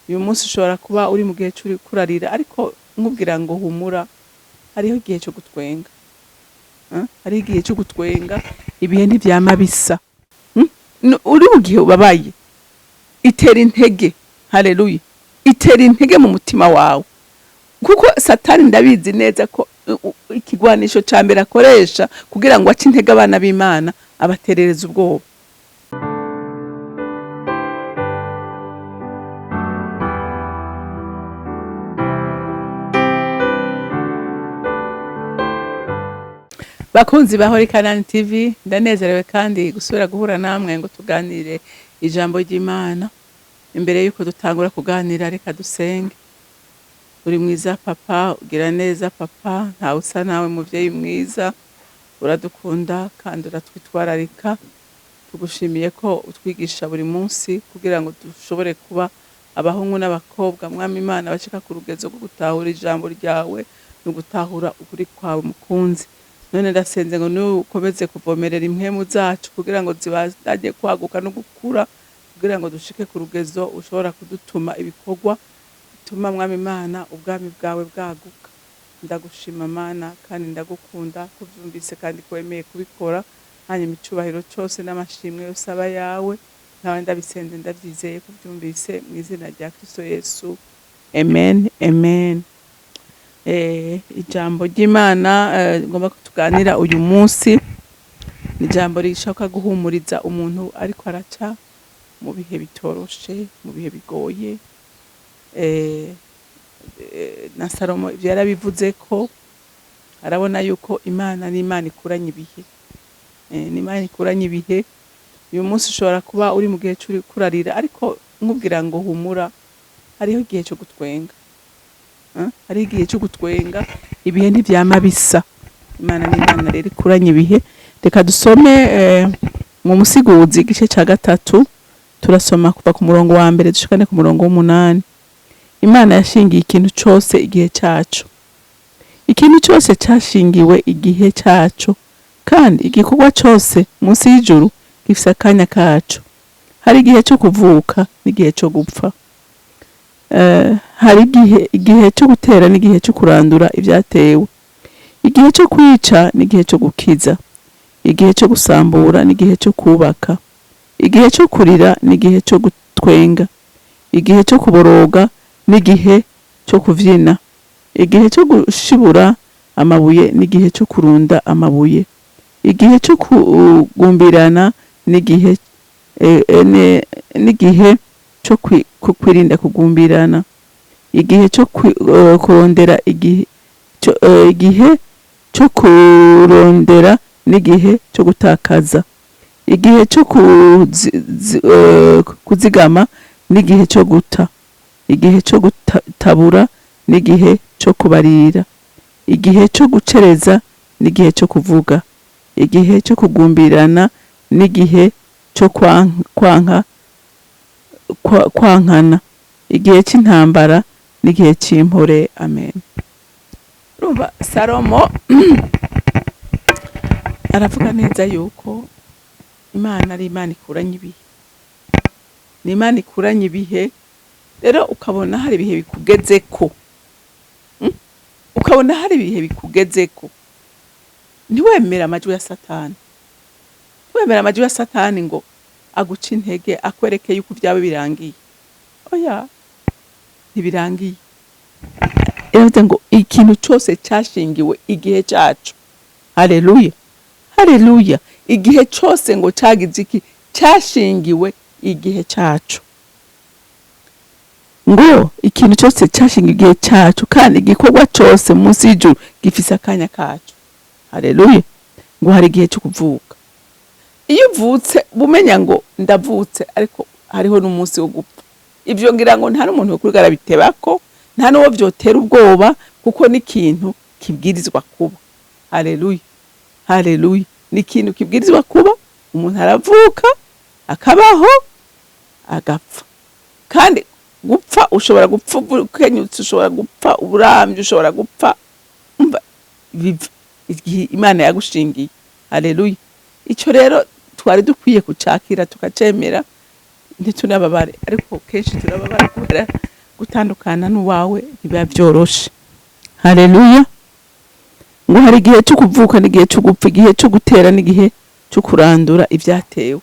uyu munsi ushobora kuba uri mu gihe cy'uri kurarira, ariko nkubwira ngo humura, hariho igihe cyo gutwenga. Hariho igihe cyo gutwenga, ibihe ntivyama bisa. Uri mu gihe ubabaye, itera intege. Haleluya. Itera intege mu mutima wawe, kuko Satani ndabizi neza ko ikigwanisho ca mbere akoresha kugira ngo ace intege abana b'Imana, abaterereza ubwoba. Bakunzi bahori CANAAN TV, ndanezerewe kandi gusubira guhura namwe ngo tuganire ijambo ry'Imana. Imbere yuko dutangura kuganira, reka dusenge. Uri mwiza papa, ugira neza papa, nta usa nawe muvyeyi mwiza, uradukunda kandi uratwitwararika. Tugushimiye ko utwigisha buri munsi kugira ngo dushobore kuba abahungu n'abakobwa mwami Imana bashika ku rugezo rwo gutahura ijambo ryawe no gutahura ukuri kwawe mukunzi. None ndasenze ngo nukomeze kuvomerera impemu zacu kugira ngo zibandanye kwaguka no gukura, kugira ngo dushike ku rugezo ushobora kudutuma ibikorwa bituma mwami Imana ubwami bwawe bwaguka. Ndagushima Mana kandi ndagukunda kuvyumvise kandi kwemeye kubikora. Hanyuma icubahiro cyose n'amashimwe yose aba yawe, nawe ndabisenze ndavyizeye kuvyumvise mu izina rya Kristo Yesu. Amen, amen. Ijambo ry'Imana ngomba kutuganira uyu munsi ni ijambo rishaka guhumuriza umuntu ariko araca mu bihe bitoroshe, mu bihe bigoye. Na Salomo ivyo yarabivuze ko arabona yuko Imana ni Imana ikuranye ibihe. Ni Imana ikuranye ibihe. Uyu munsi ushobora kuba uri mu gihe cy'uri kurarira, ariko nkubwira ngo humura, hariho igihe cyo gutwenga. Hari igihe cyo gutwenga, ibihe ntivyama bisa. Imana ni Imana rero ikuranye ibihe. Reka dusome mu Musiguzi igice ca 3, turasoma kuva ku murongo wa mbere dushikane ku murongo w'8. Imana yashingiye ikintu cyose igihe cyacu. Ikintu cyose cyashingiwe igihe cyacu, kandi igikorwa cyose munsi y'ijuru gifise akanya kacu. Hari igihe cyo kuvuka n'igihe cyo gupfa. Hari igihe cyo gutera n'igihe cyo kurandura ibyatewe. Igihe cyo kwica n'igihe cyo gukiza. Igihe cyo gusambura n'igihe cyo kubaka. Igihe cyo kurira n'igihe cyo gutwenga. Igihe cyo kuboroga n'igihe cyo kuvyina. Igihe cyo gushibura amabuye n'igihe cyo kurunda amabuye. Igihe cyo kugumbirana n'igihe cyo kwirinda kugumbirana. Igihe cyo kurondera igihe cyo kurondera n'igihe cyo gutakaza. Igihe cyo kuzigama n'igihe cyo guta. Igihe cyo gutabura n'igihe cyo kubarira. Igihe cyo gucereza n'igihe cyo kuvuga. Igihe cyo kugumbirana n'igihe cyo kwankana. Igihe cy'intambara n'igihe cy'impore. Amen. Rumva Salomo aravuga neza yuko Imana ari Imana ikuranye ibihe. Ni Imana ikuranye ibihe. Rero ukabona hari ibihe bikugezeko. Ukabona hari ibihe bikugezeko. Ntiwemera amajwi ya Satani. Ntiwemera amajwi ya Satani ngo aguca intege akwereke yuko byawe birangiye. Oya, ntibirangiye. Yavuze ngo ikintu cyose cyashingiwe igihe cyacu. Haleluya. Haleluya. Igihe cyose ngo cyagize iki cyashingiwe igihe cyacu. Ngo ikintu cyose cyashingiwe igihe cyacu, kandi igikorwa cyose munsi y'ijuru gifise akanya kacu. Haleluya. Ngo hari igihe cyo kuvuka. Iyo uvutse bumenya ngo ndavutse, ariko hariho n'umunsi wo gupfa. Ivyo ngira ngo nta n'umuntu wo kurigara bitebako, nta n'uwo vyotera ubwoba, kuko ni ikintu kibwirizwa kuba. Haleluya. Haleluya. Ni ikintu kibwirizwa kuba. Umuntu aravuka, akabaho, agapfa. Kandi gupfa ushobora gupfa ukenyutse, ushobora gupfa uburamye, ushobora gupfa Imana yagushingiye. Haleluya. Ico rero twari dukwiye kucakira tukacemera, ntitunababare, ariko kenshi turababara kubera gutandukana n'uwawe biba byoroshe. Haleluya. Ngo hari igihe cyo kuvuka n'igihe cyo gupfa, igihe cyo gutera n'igihe cyo kurandura ibyatewe.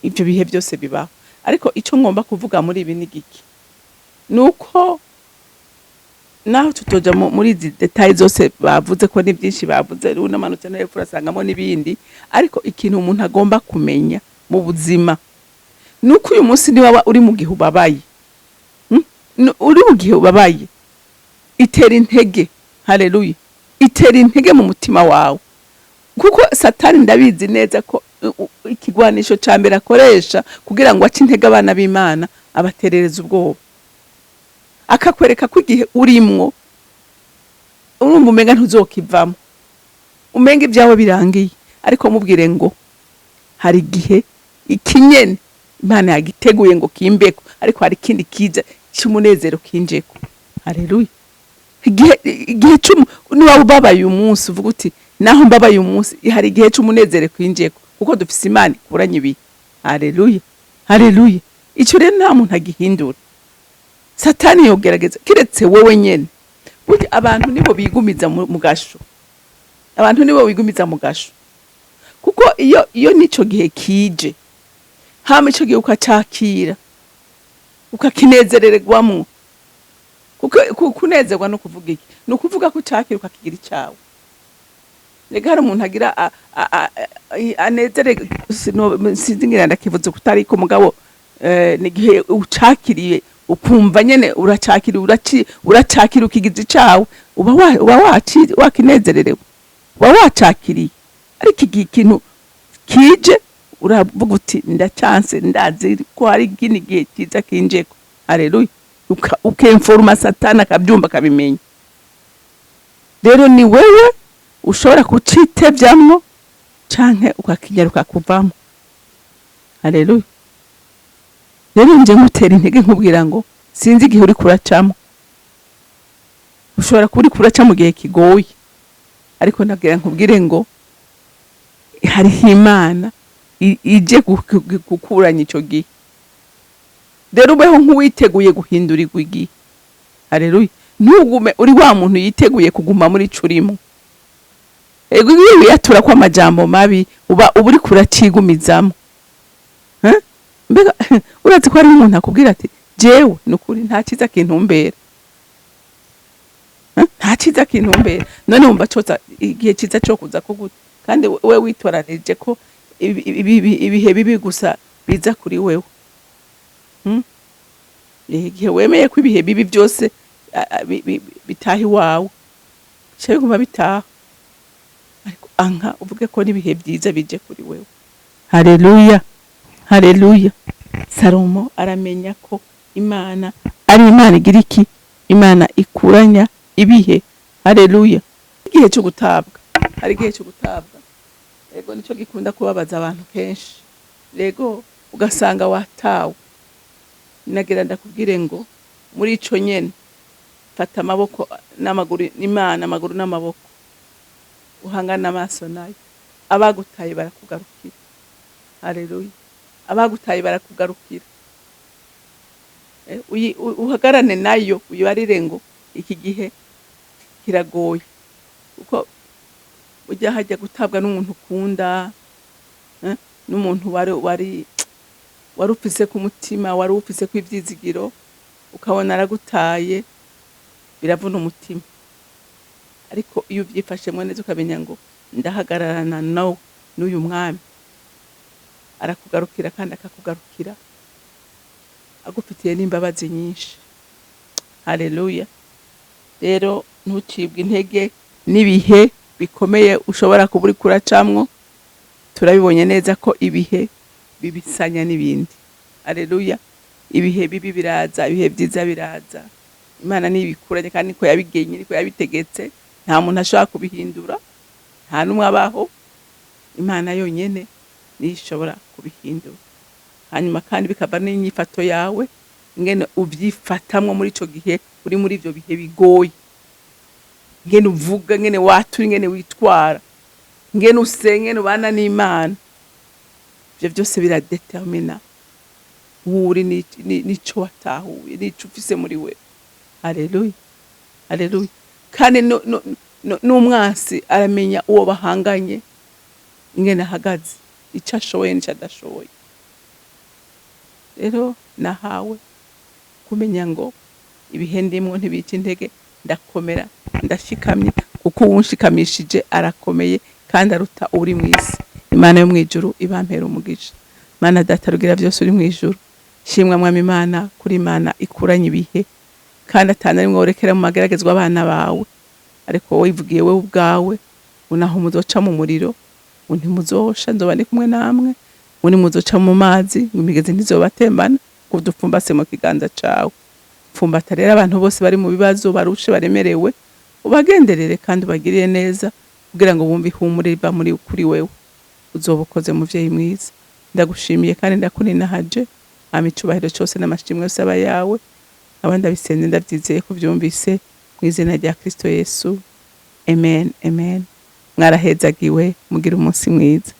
Ibyo bihe byose bibaho. Ariko icyo ngomba kuvuga muri ibi ni giki, nuko naho tutoja muri izi details zose bavuze ko ni byinshi bavuze, unamanutse no hepfo urasangamo n'ibindi, ariko ikintu umuntu agomba kumenya mu buzima nuko uyu munsi ni waba uri mu gihe ubabaye, uri mu gihe ubabaye, itera intege. Haleluya. Itera intege mu mutima wawe, kuko Satani ndabizi neza ko ikigwanisho ca mbere akoresha kugira ngo ace intege abana b'Imana, abaterereza ubwoba, akakwereka ko igihe urimwo urumva umenga ntuzokivamo, umenga ibyawe birangiye, ariko mubwire ngo hari igihe ikinyene Imana yagiteguye ngo kimbeko, ariko hari ikindi kiza cy'umunezero kinjeko. Haleluya. Igihe niba ubabaye umunsi uvuga uti naho mbabaye umunsi, hari igihe cy'umunezero kwinjeko, kuko dufise Imana ikuranye ibi. Haleluya. Haleluya. Icyo rero nta muntu agihindura. Satani yogerageza kiretse wowe nyene. Burya abantu nibo bigumiza mu gasho, abantu nibo bigumiza mu gasho, kuko iyo nico gihe kije, hama ico gihe ukacakira ukakinezerererwamwo. Kuko kunezerwa no kuvuga iki, no kuvuga ko ucakira ukakigira icyawe. Rega hari umuntu agira anezere, sinzingira ndakivuze kutari ko mugabo nigihe ucakiriye ukumva nyene uracakira ukigize icyawe, uba wakinezererewe, uba wacakiriye. Ariko ikintu kije uravuga uti ndacyanse, ndazi ko hari ikindi gihe kiza kinjeko. Haleluya. Ukemforma Satani akabyumva akabimenya. Rero ni wewe ushobora kucitevyamwo canke ukakinyaruka kuvamo. Haleluya. Rero nje ngutera intege nkubwira ngo sinzi igihe uri kuracamo, ushobora kuba uri kuraca mu gihe kigoye, ariko nabwira nkubwire ngo hari Imana ije gukuranya ico gihe. Rero ubeho nk'uwiteguye guhindurirwa igihe. Haleluya. Ntugume uri wa muntu yiteguye kuguma muri curimo. Ego ibi yatura kwa amajambo mabi uba uri kuracigumizamo. Mbega urazi ko ari umuntu akubwira ati jewe nukuri nta kiza kintumbera, nta kiza kintumbera, none wumva coza igihe kiza cyo kuza ko gute, kandi we witoranije ko ibihe bibi gusa biza kuri wewe. Igihe wemeye ko ibihe bibi byose bitahi wawe, cyo kuma bitaha, ariko anka uvuge ko nibihe byiza bije kuri wewe. Haleluya. Haleluya. Salomo aramenya ko Imana ari Imana igira iki, Imana ikuranya ibihe. Haleluya. Igihe cyo gutabwa, hari igihe cyo gutabwa. Ego nico gikunda kubabaza abantu kenshi. Rego ugasanga watawe. Nagira ndakubwire ngo muri ico nyene fata amaboko n'amaguru, Imana amaguru n'amaboko, uhangana amaso nayo, abagutaye barakugarukira. Haleluya. Abagutaye barakugarukira. Uhagarane nayo, uyibarire ngo iki gihe kiragoye, kuko ujya hajya gutabwa n'umuntu ukunda, n'umuntu wari ufise ku mutima, wari ufise ku ivyizigiro, ukabona aragutaye, biravuna umutima. Ariko iyo uvyifashemwe neza ukamenya ngo ndahagararana nawe n'uyu mwami, arakugarukira kandi akakugarukira agufitiye n'imbabazi nyinshi. Haleluya. Rero ntucibwe intege n'ibihe bikomeye ushobora kuba uri kuracamwo. Turabibonye neza ko ibihe bibisanya n'ibindi. Haleluya. Ibihe bibi biraza, ibihe byiza biraza. Imana nibikuranye kandi ko yabigenye, niko yabitegetse, nta muntu ashobora kubihindura, nta numwe abaho. Imana yonyene nishobora kubihindura. Hanyuma kandi bikaba n'inyifato yawe, ngene uvyifatamwe muri ico gihe uri muri ivyo bihe bigoye, ngene uvuga, ngene watura, ngene witwara, ngene usenga, ngene ubana n'Imana. Ivyo byose biradetermina wuri nico watahuye nico ufise muri we. Haleluya, haleluya. Kandi n'umwansi aramenya uwo bahanganye ingene ahagaze, ico ashoboye n'ico adashoboye. Rero nahawe kumenya ngo ibihe ndimwo ntibica intege, ndakomera ndashikamye, kuko uwunshikamishije arakomeye kandi aruta uri mw'isi. Imana yo mwijuru ibampera umugisha. Mana data rugira vyose uri mwijuru, shimwa mwami Imana kuri Imana ikuranye ibihe, kandi atana rimwe worekera mu mageragezwa abana bawe, ariko wowe ivugiye wewe ubwawe unaho muzoca mu muriro ntimuzosha, nzoba ndi kumwe namwe, muri muzoca mu mazi imigezi ntizobatembana, udupfumbase mu kiganza cawe. Pfumbata rero abantu bose bari mu bibazo, barushe, baremerewe, ubagenderere kandi ubagirire neza, kugira ngo bumve ihumure riva kuri wewe. Uzoba ukoze muvyeyi mwiza, ndagushimiye kandi ndakuninahaje. Hama icubahiro cose n'amashimwe yose aba yawe, abandi abisenze ndavyizeye ko vyumvise mw'izina rya Kristo Yesu, amen, amen. Mwarahezagiwe, mugira umunsi mwiza.